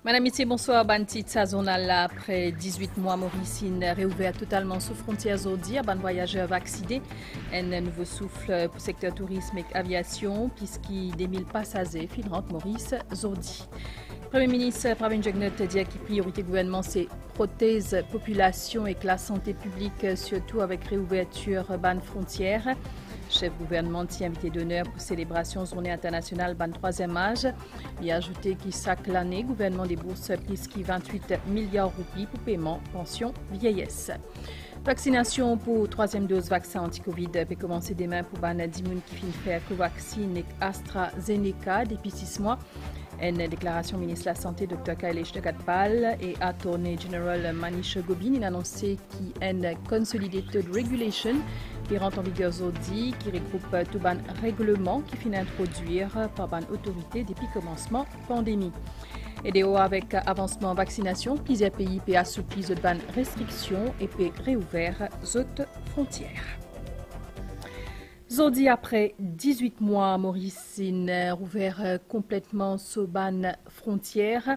Madame, Messieurs, bonsoir. Bantit sazonal après 18 mois, Maurice réouvert totalement sous frontières aujourd'hui. Ban voyageurs vaccinés. Un nouveau souffle pour le secteur tourisme et aviation, puisqu'il des 1000 passagers fin rentre Maurice Zordi. Premier ministre Pravin Jugnauth dit que priorité gouvernement c'est prothèse population et que la santé publique, surtout avec réouverture ban frontières. Chef gouvernement qui invité d'honneur pour célébration journée internationale ban 3e âge. Il a ajouté qu'il sac l'année, gouvernement des bourses plus qui 28 milliards de roupies pour paiement, pension, vieillesse. Vaccination pour 3e dose vaccin anti-Covid peut commencer demain pour ban 10 000 qui finissent faire Covaxin et AstraZeneca depuis 6 mois. Une déclaration ministre de la Santé, Dr Kailesh Nagatpal et Attorney General Manish Gobin, il a annoncé qu'il y a une Consolidated Regulation qui rentre en vigueur aujourd'hui, qui regroupe tout ban règlement qui finit introduire par ban autorité depuis commencement pandémie. Et des avec avancement vaccination, plusieurs pays peuvent assouplir de ban restrictions et peuvent réouvrir autres frontières. Aujourd'hui, après 18 mois, Maurice a rouvert complètement ce ban frontière.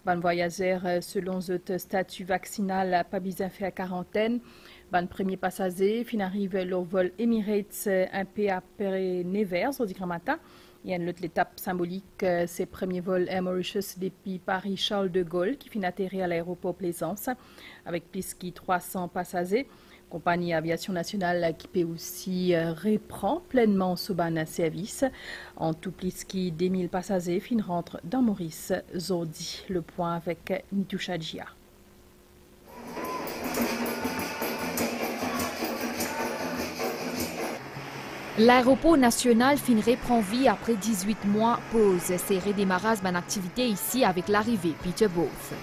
Ban voyageurs, selon le statut vaccinal, pas besoin de faire quarantaine. Ban premier passager, fin arrive le vol Emirates un peu après Nevers, aujourd'hui matin. Il y a une autre étape symbolique, c'est le premier vol Air Mauritius depuis Paris-Charles de Gaulle qui finit atterrir à l'aéroport Plaisance avec plus de 300 passagers. Compagnie Aviation Nationale qui peut aussi reprend pleinement ce ban service. En tout plus qui 2000 passagers fin rentrent dans Maurice Zordi. Le point avec Nitoucha Djia. L'aéroport national fin reprend vie après 18 mois pause. C'est redémarrage d'une activité ici avec l'arrivée Peter Booth.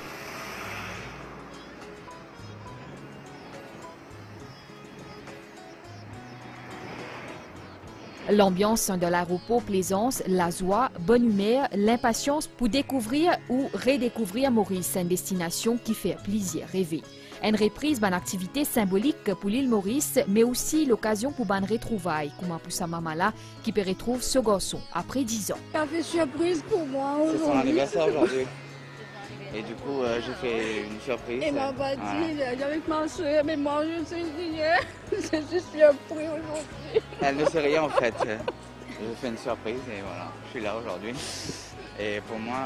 L'ambiance de l'aéroport Plaisance, la joie, bonne humeur, l'impatience pour découvrir ou redécouvrir Maurice, une destination qui fait plaisir rêver. Une reprise d'une activité symbolique pour l'île Maurice, mais aussi l'occasion pour une retrouvaille, comme pour sa maman là, qui peut retrouver ce garçon après 10 ans. Ça fait surprise pour moi aujourd'hui. C'est son anniversaire aujourd'hui. Et du coup, j'ai fait une surprise. Elle m'a pas dit, avec ma soeur, mais moi je sais rien. Je suis surpris aujourd'hui. Elle ne sait rien en fait. J'ai fait une surprise et voilà, je suis là aujourd'hui. Et pour moi,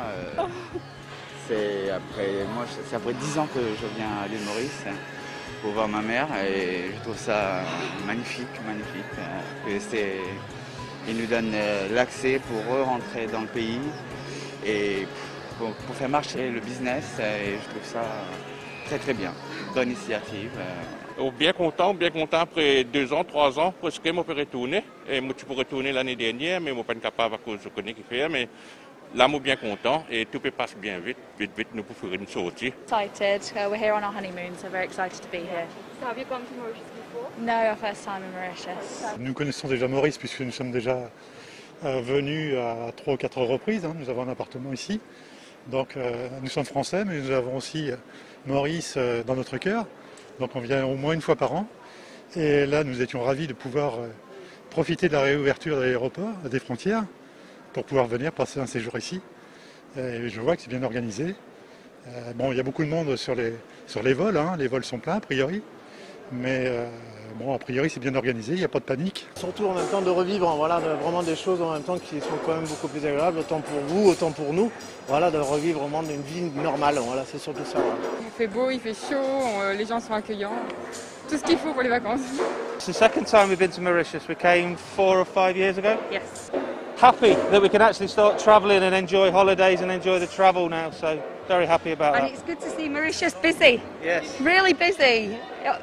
c'est après 10 ans que je viens à l'île Maurice pour voir ma mère et je trouve ça magnifique. Il nous donne l'accès pour re-rentrer dans le pays et pour faire marcher le business et je trouve ça très bien. Bonne initiative. Bien content après 2 ans, 3 ans, presque, je peux retourner. Et moi, tu peux retourner l'année dernière, mais je ne suis pas capable à cause de ce qu'on fait. Mais là, je suis bien content et tout peut passer bien vite, nous pouvons faire une sortie. Excited. We're here on our honeymoon, so very excited to be here. So have you gone to Mauritius before? No, our first time in Mauritius. Nous connaissons déjà Maurice puisque nous sommes déjà venus à 3 ou 4 reprises. Nous avons un appartement ici. Donc nous sommes français, mais nous avons aussi Maurice dans notre cœur. Donc on vient au moins une fois par an. Et là, nous étions ravis de pouvoir profiter de la réouverture de l'aéroport, des frontières, pour pouvoir venir passer un séjour ici. Et je vois que c'est bien organisé. Bon, il y a beaucoup de monde sur les vols. Les vols sont pleins, a priori. Mais a priori, c'est bien organisé, il n'y a pas de panique. Surtout en même temps de revivre, vraiment des choses en même temps qui sont quand même beaucoup plus agréables, autant pour vous, autant pour nous. Voilà, de revivre vraiment une vie normale, voilà, c'est surtout ça. Voilà. Il fait beau, il fait chaud, les gens sont accueillants. Tout ce qu'il faut pour les vacances. It's the second time we've been to Mauritius. We came 4 or 5 years ago. Yes. Happy that we can actually start travelling and enjoy holidays and enjoy the travel now, so very happy about And that. it's good to see Mauritius busy. Yes. Really busy.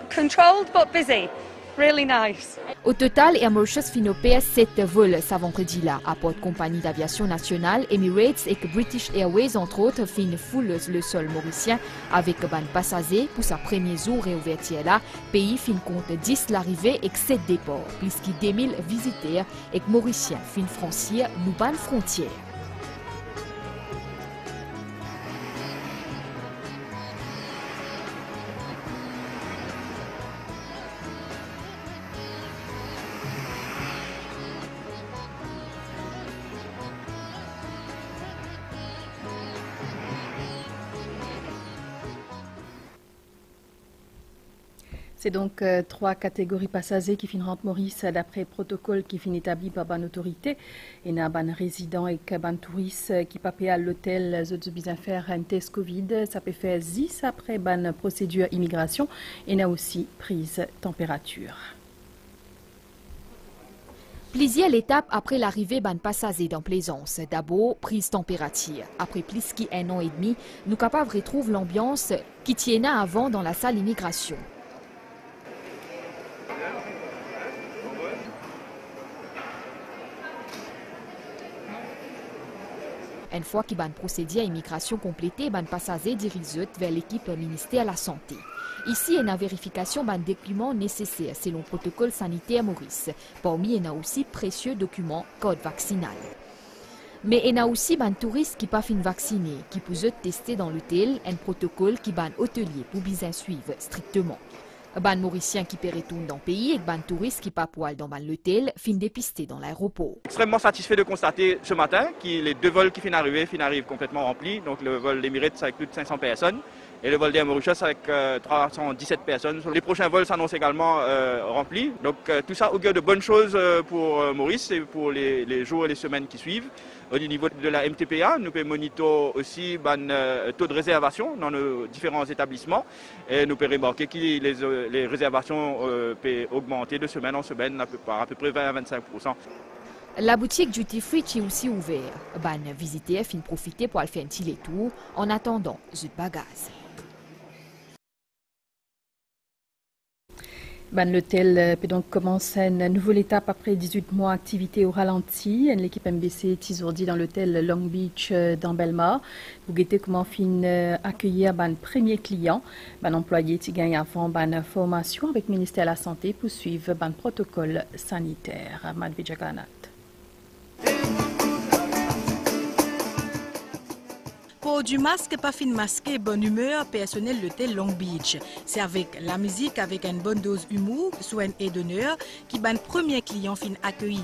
Controlled but busy. Really nice. Au total, Air Mauritius fin au PS7 vols ce vendredi-là, à port compagnie d'aviation nationale, Emirates et British Airways, entre autres, fin full le sol mauricien avec ban passagers pour sa premier jour réouverture là. Pays fin compte 10 l'arrivée et 7 départs, plus que 2000 visiteurs et mauriciens fin franchir nous ban frontières. C'est donc 3 catégories passagers qui finissent rendre Maurice d'après protocole qui finit établi par une autorité. Il y a un résident et un touriste qui peut payer à l'hôtel, ils besoin faire un test Covid. Ça peut faire 10 après une procédure immigration. Il y a aussi prise température. Plusieurs étapes après l'arrivée d'un passager dans Plaisance. D'abord, prise température. Après plus qu'un an et demi, nous capables retrouver l'ambiance qui tienne avant dans la salle immigration. Une fois qu'il y a un procédé à immigration complété, un passager dirige vers l'équipe ministère de la Santé. Ici, il y a une vérification d'un document nécessaire selon le protocole sanitaire Maurice. Parmi, il y a aussi précieux documents code vaccinal. Mais il y a aussi un touriste qui pas fin vacciné, qui peut être testé dans l'hôtel, un protocole qui est un hôtelier pour bien suivre strictement. Un Mauricien qui peut retourner dans le pays et un touriste qui pas poil dans l'hôtel fin dépisté dans l'aéroport. Extrêmement satisfait de constater ce matin que les 2 vols qui arrivent complètement remplis. Donc le vol d'Emirates avec plus de 500 personnes et le vol d'Air Mauritius avec 317 personnes. Les prochains vols s'annoncent également remplis. Donc tout ça augure de bonnes choses pour Maurice et pour les jours et les semaines qui suivent. Au niveau de la MTPA, nous pouvons monitorer aussi le taux de réservation dans nos différents établissements et nous pouvons remarquer que les réservations peuvent augmenter de semaine en semaine à peu près 20 à 25%. La boutique Duty Free est aussi ouverte. Les visiteurs finissent profiter pour aller faire un petit tour en attendant le bagage. L'hôtel peut donc commencer une nouvelle étape après 18 mois d'activité au ralenti. L'équipe MBC est aujourd'hui dans l'hôtel Long Beach dans Belmar. Vous guettez comment fin accueillir un premier client. Employé qui gagne avant une formation avec le ministère de la Santé pour suivre un protocole sanitaire. Madhvi Jagannath. Pour du masque, pas fin masqué, bonne humeur, personnel l'hôtel Long Beach. C'est avec la musique, avec une bonne dose d'humour, soin et d'honneur, qui ban premier client fin accueilli.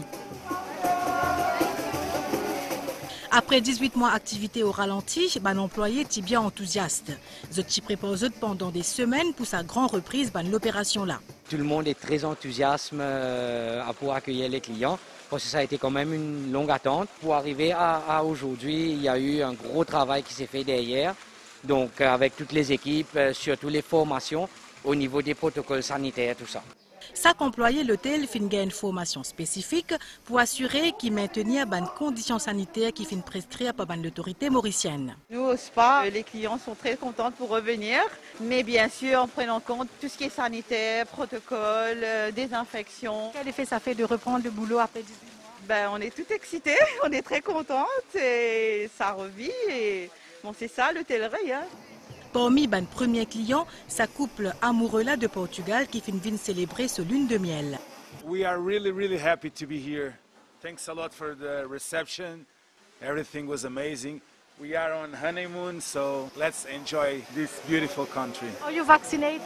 Après 18 mois d'activité au ralenti, l'employé est bien enthousiaste. Je t'y prépare pendant des semaines pour sa grande reprise de l'opération là. Tout le monde est très enthousiaste pour accueillir les clients. Parce que ça a été quand même une longue attente. Pour arriver à aujourd'hui, il y a eu un gros travail qui s'est fait derrière. Donc avec toutes les équipes, surtout les formations au niveau des protocoles sanitaires, tout ça. Chaque employé de l'hôtel fait une formation spécifique pour assurer qu'il maintient les conditions sanitaires qui finissent prescrites par l'autorité mauricienne. Nous, au spa, les clients sont très contents pour revenir, mais bien sûr en prenant en compte tout ce qui est sanitaire, protocole, désinfection. Quel effet ça fait de reprendre le boulot après 18 mois? On est tout excités, on est très contentes et ça revit. Et bon, c'est ça l'hôtellerie. Parmi les premiers clients, sa couple amoureux là de Portugal qui finit célébrer ce lune de miel. We are really happy to be here. Thanks a lot for the reception. Everything was amazing. We are on honeymoon, so let's enjoy this beautiful country. Are you vaccinated?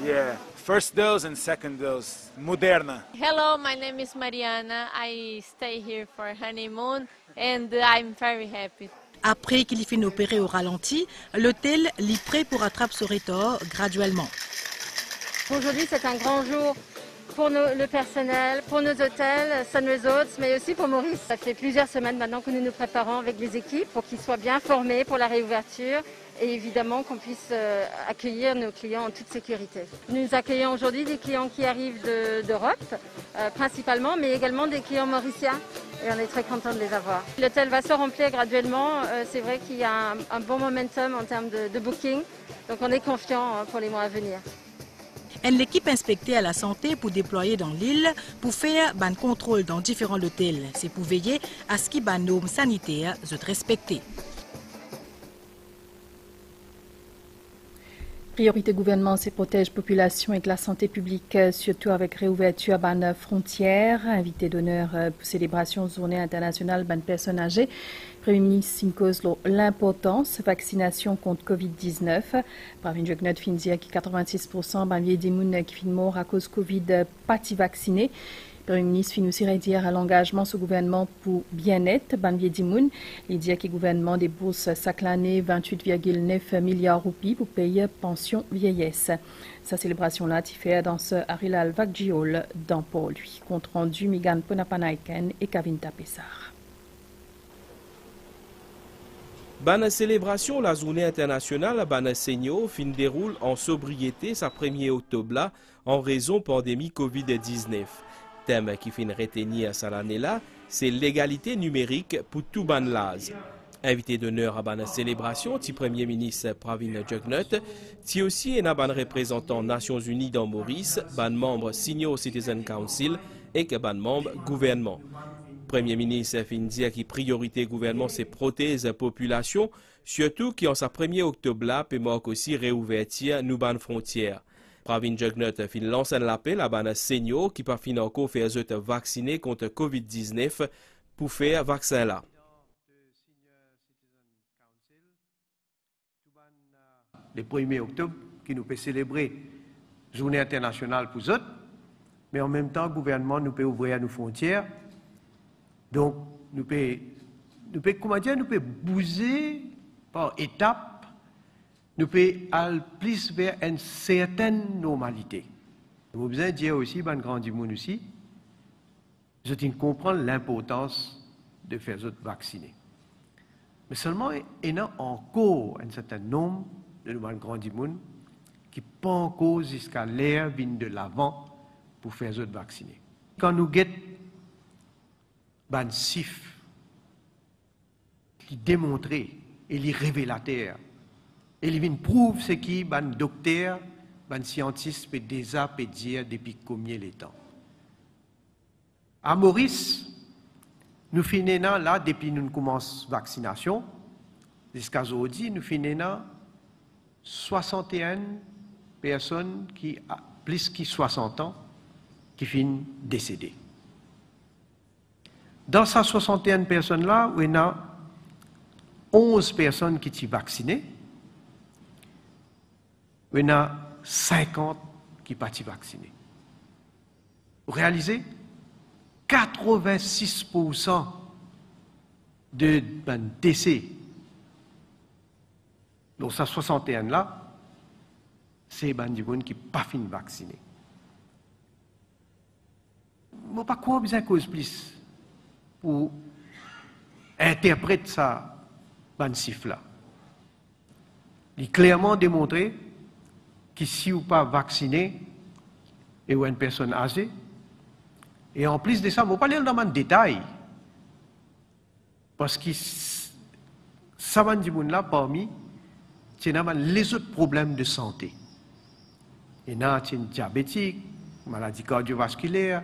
Yeah, first dose and second dose. Moderna. Hello, my name is Mariana. I stay here for honeymoon and I'm very happy. Après qu'il finit opérer au ralenti, l'hôtel est prêt pour attraper ce retard graduellement. Aujourd'hui, c'est un grand jour pour le personnel, pour nos hôtels, Sun Resorts, mais aussi pour Maurice. Ça fait plusieurs semaines maintenant que nous nous préparons avec les équipes pour qu'ils soient bien formés pour la réouverture et évidemment qu'on puisse accueillir nos clients en toute sécurité. Nous accueillons aujourd'hui des clients qui arrivent d'Europe, principalement, mais également des clients mauriciens. Et on est très contents de les avoir. L'hôtel va se remplir graduellement. C'est vrai qu'il y a un bon momentum en termes de booking. Donc on est confiant pour les mois à venir. L'équipe inspectée à la santé pour déployer dans l'île pour faire un contrôle dans différents hôtels. C'est pour veiller à ce que les normes sanitaires soient respectées. Priorité gouvernement, c'est protéger population et la santé publique, surtout avec réouverture des frontières. Invité d'honneur pour célébration journée internationale des personnes âgées. Premier ministre cause l'importance vaccination contre Covid-19. Pravin Jugnot fin dire que 86% des gens qui sont morts à cause de Covid pas vaccinés. Le Premier ministre finit aussi dire à l'engagement ce gouvernement pour bien-être, Banvier Dimoun. Il dit que le gouvernement débourse chaque année 28,9 milliards de roupies pour payer pension vieillesse. Sa célébration-là, tu fait dans ce Arilal Vakjiol dans pour lui. Compte rendu Migan Ponapanaiken et Kavinta Pessar. Ban célébration la journée internationale Ban Senyo fin déroule en sobriété sa 1er octobre là, en raison pandémie Covid-19. Thème qui fin retenir à l'année là, c'est l'égalité numérique pour tout ban l'âge. Invité d'honneur à ban célébration, ti Premier ministre Pravin Jugnauth, ti aussi un ban représentant Nations Unies dans Maurice, ban membre Senior Citizen Council et que ban membre gouvernement. Premier ministre fin dire que priorité gouvernement c'est protéger la population, surtout qui en sa 1er octobre là peut marquer aussi réouverture nous ban frontières. Pravin Jugnauth fin lance un appel à ban senior qui par fin encore faire eux vacciner contre Covid-19 pour faire vaccin là. Le 1er octobre qui nous peut célébrer journée internationale pour eux, mais en même temps le gouvernement nous peut ouvrir nos frontières. Donc, nous pouvons bouger par étapes, nous pouvons aller plus vers une certaine normalité. Nous avons besoin de dire aussi, ben grand monde aussi, je comprends l'importance de faire autres vacciner. Mais seulement, il y a encore un certain nombre de nos grands monde qui ne pas encore jusqu'à l'ère de l'avant pour faire autres vacciner. Quand nous guettons ban sif qui démontrait et les révélateurs et les prouve ce qui ban docteur ban scientiste peut déjà peut dire depuis combien de temps. À Maurice nous finissons là depuis nous commençons vaccination jusqu'à aujourd'hui nous finissons 61 personnes qui a plus que 60 ans qui finissent décédées. Dans ces 61 personnes-là, il y a 11 personnes qui sont vaccinées. Il y en a 50 qui ne sont pas vaccinées. Vous réalisez 86% de décès dans ces 61-là, c'est des gens qui n'ont pas fini vaccinés. Je ne sais pas quoi besoin de cause plus pour interpréter ça, ban là. Il est clairement démontré que si vous pas vacciné et ou une personne âgée, et en plus de ça, je ne vais pas aller dans le détail, parce que ça va dire là parmi les autres problèmes de santé. Il y a des diabétiques, maladies cardiovasculaires,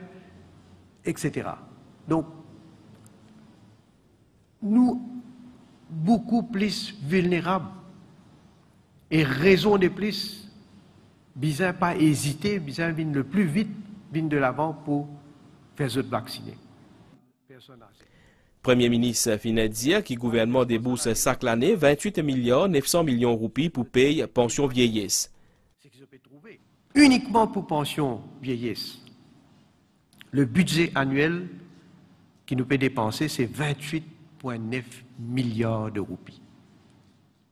etc. Donc, nous beaucoup plus vulnérables et raison de plus, besoin pas hésiter, besoin venir le plus vite, venir de l'avant pour faire autres vacciner. Premier ministre finit de dire que le gouvernement débourse chaque année 28 milliards 900 millions de roupies pour payer pension vieillesse. Uniquement pour pension vieillesse, le budget annuel qui nous peut dépenser, c'est 28,9 milliards de roupies.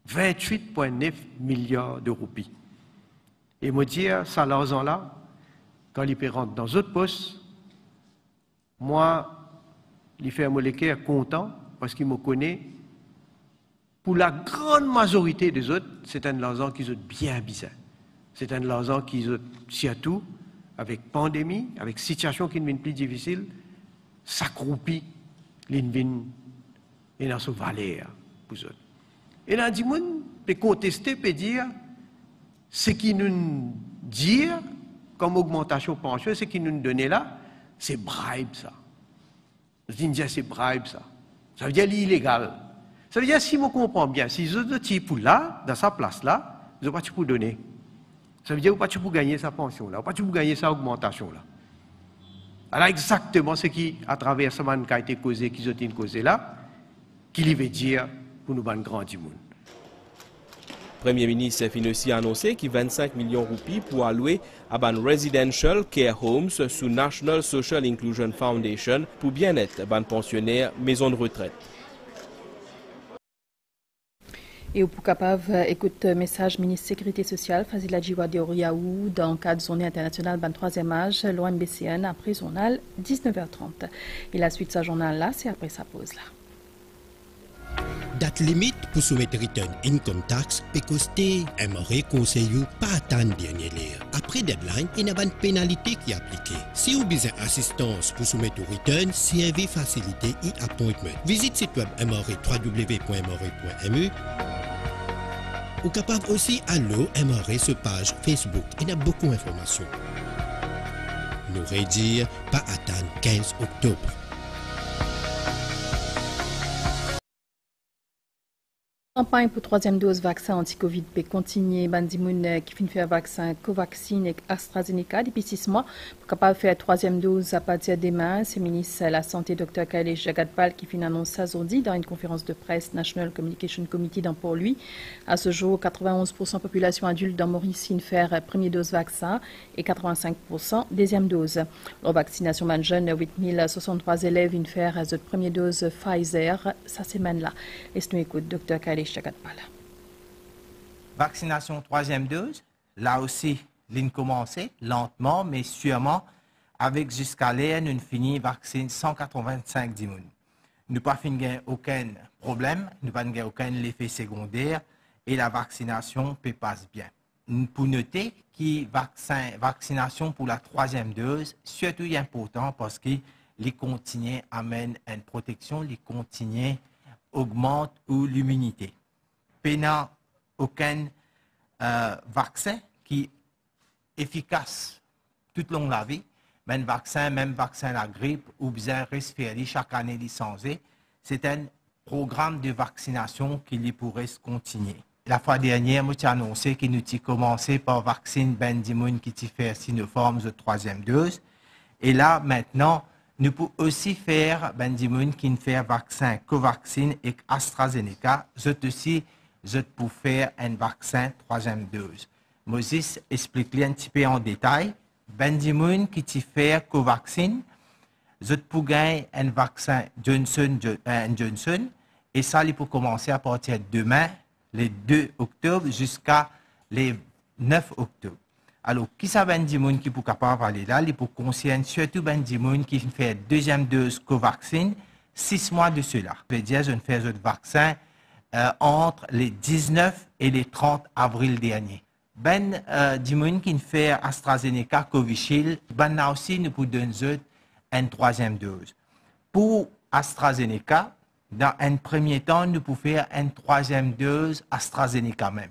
28,9 milliards de roupies. Et me dire, ça l'argent-là, quand il peut rentrer dans d'autres postes, moi, il fait un moléculaire content parce qu'il me connaît. Pour la grande majorité des autres, c'est un argent qui est bien bizarre. C'est un argent qui est surtout avec pandémie, avec situation qui devient plus difficile, s'accroupit, l'invine et dans ce valeur pour eux. Et là, du monde peut contester, peut dire ce qui nous dit comme augmentation pension, ce qui nous donne là, c'est bribe ça. C'est bribe ça. Ça veut dire l'illégal. Ça veut dire, si je comprends bien, si je suis pour là, dans sa place là, je ne vais pas pour donner. Ça veut dire que je ne vais pas pour gagner sa pension là, je ne vais pas pour gagner sa augmentation là. Alors exactement ce qui, à travers ce qui a été causé, qui a été causé là, qu'il veut dire pour nous ban grand du monde. Premier ministre fin aussi annoncé qu'il 25 millions de roupies pour allouer à ban Residential Care Homes sous National Social Inclusion Foundation pour bien-être ban pensionnaires maison de retraite. Et pour capable écoute message ministre Sécurité sociale Fazila Djiwadi Oriaou dans le cadre de journée internationale ban 3e âge l'OMBCN après journal 19h30. Et la suite de ce journal là c'est après sa pause là. Date limite pour soumettre return income tax peut coster MRE conseil ou pas attendre dernière heure. Après deadline, il y a une pénalité qui est appliquée. Si vous avez besoin d'assistance pour soumettre au return, servez facilité et appointment. Visite site web MRE www.mre.mu. Ou capable aussi Allo MRE sur page Facebook. Il y a beaucoup d'informations. Nous redire pas attendre 15 octobre. La campagne pour 3e dose vaccin anti-Covid peut continuer. Bandimoun qui finit faire vaccin Covaxin et AstraZeneca depuis 6 mois pour capable faire 3e dose à partir de demain. C'est le ministre de la Santé, Dr Kailesh Jagatpal, qui finit annonce ça aujourd'hui dans une conférence de presse National Communication Committee dans pour lui. À ce jour, 91% population adulte dans Maurice finit faire première dose vaccin et 85% deuxième dose. La vaccination man jeune, 8063 élèves finit faire cette première dose Pfizer cette semaine-là. Laisse-nous écouter Dr Kailesh. Vaccination 3e dose, là aussi, l'in commencé lentement mais sûrement avec jusqu'à l'air nous fini vaccine 185 d'immunes. Nous pas fini aucun problème, nous pas aucun effet secondaire et la vaccination peut passer bien. Pour noter que vaccination pour la 3e dose surtout important parce que les continue amène une protection, les continue augmente ou l'immunité. Pénal aucun vaccin qui est efficace tout le long de la vie, même vaccin la grippe ou bien respirer chaque année licencié, c'est un programme de vaccination qui pourrait se continuer. La fois dernière, moi j'ai annoncé que nous avons commencé par vacciner Bendimoun qui fait Sinopharm de 3e dose, et là maintenant nous pouvons aussi faire Bendimoun qui fait vaccin Covaxin et AstraZeneca, je peux faire un vaccin 3e dose. Moses explique un petit peu en détail. Bendimoun qui fait Covaxin, je peux gagner un vaccin Johnson et ça il peut commencer à partir de demain, le 2 octobre jusqu'à le 9 octobre. Alors, qui ça Bendimoun qui peut capable aller là, il peut concerner surtout Bendimoun qui fait 2e dose Covaxin, 6 mois de cela. Je veux dire, je fais ce vaccin entre les 19 et les 30 avril dernier. Bendimoun qui fait AstraZeneca Covishield, là aussi nous pouvons donner une 3e dose. Pour AstraZeneca, dans un premier temps, nous pouvons faire une 3e dose AstraZeneca même.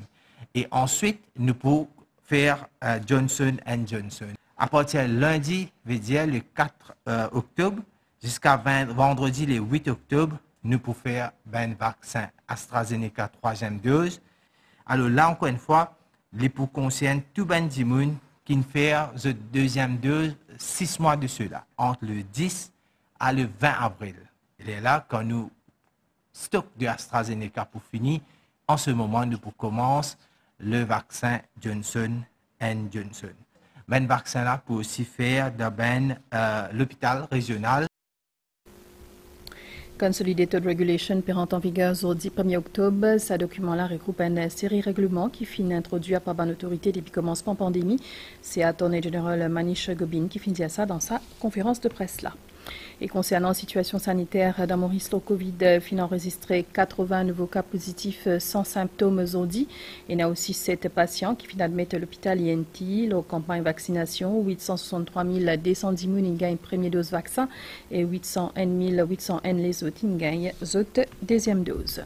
Et ensuite, nous pouvons faire Johnson & Johnson. À partir de lundi, veut dire le 4 octobre, jusqu'à vendredi le 8 octobre, nous pouvons faire un vaccin AstraZeneca 3e dose. Alors là, encore une fois, les pour concerne tout Bendimoun qui fait la 2e dose 6 mois de cela, entre le 10 à le 20 avril. Il est là quand nous stock de AstraZeneca pour finir. En ce moment, nous commençons le vaccin Johnson & Johnson. Ben vaccin là peut aussi faire dans l'hôpital régional. Consolidated Regulation peut rentrer en vigueur aujourd'hui 1er octobre. Ce document-là regroupe une série de règlements qui finit introduit par l'autorité depuis le commencement de la pandémie. C'est Attorney General Manish Gobin qui finit ça dans sa conférence de presse là. Et concernant la situation sanitaire dans Maurice, le Covid finit enregistré 80 nouveaux cas positifs sans symptômes aujourd'hui. Il y a aussi 7 patients qui finissent admettre à l'hôpital INT. La campagne vaccination, 863 210 000 gagnent première dose vaccin et 801 801 les autres gagnent deuxième dose.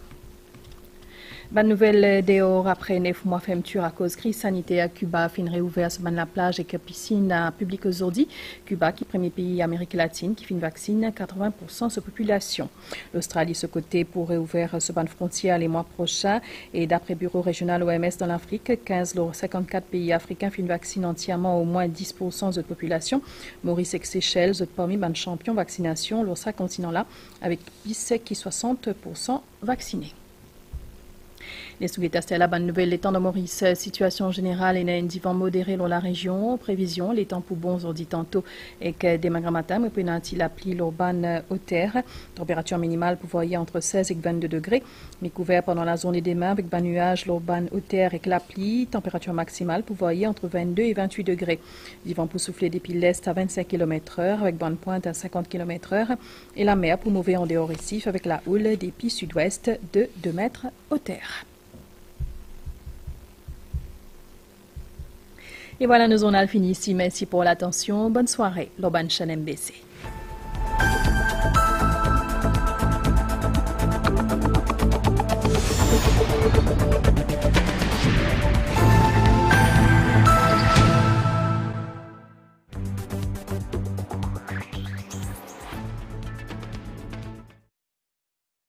Bonne nouvelle dehors après 9 mois fermeture à cause de crise sanitaire. Cuba fin réouvert semaine la plage et piscine à public aujourd'hui. Cuba qui est le premier pays d'Amérique latine qui fin vaccine 80% de sa population. L'Australie ce côté pour réouvrir ce ban frontière les mois prochains et d'après bureau régional OMS dans l'Afrique, 15 lors 54 pays africains fin vaccine entièrement au moins 10% de la population. Maurice et Seychelles parmi ban champion vaccination lors ce continent là avec 60% vaccinés. Les souhaitaient la bonne nouvelle, les temps de Maurice, situation générale et un divan modéré dans la région. Prévision, les temps pour bons, on dit tantôt, et que demain matin, mais puis la pluie l'urbaine au terre. Température minimale pour voyer entre 16 et 22 degrés. Mais couvert pendant la journée des mains avec bas nuages, l'urbaine au terre et la pluie. Température maximale pour voyer entre 22 et 28 degrés. Divan pour souffler depuis l'est à 25 km/h avec bonne pointe à 50 km/h. Et la mer pour mouver en dehors récif avec la houle des pieds sud-ouest de 2 mètres au terre. Et voilà, nous en avons fini ici. Merci pour l'attention. Bonne soirée. L'Urban Chaîne MBC.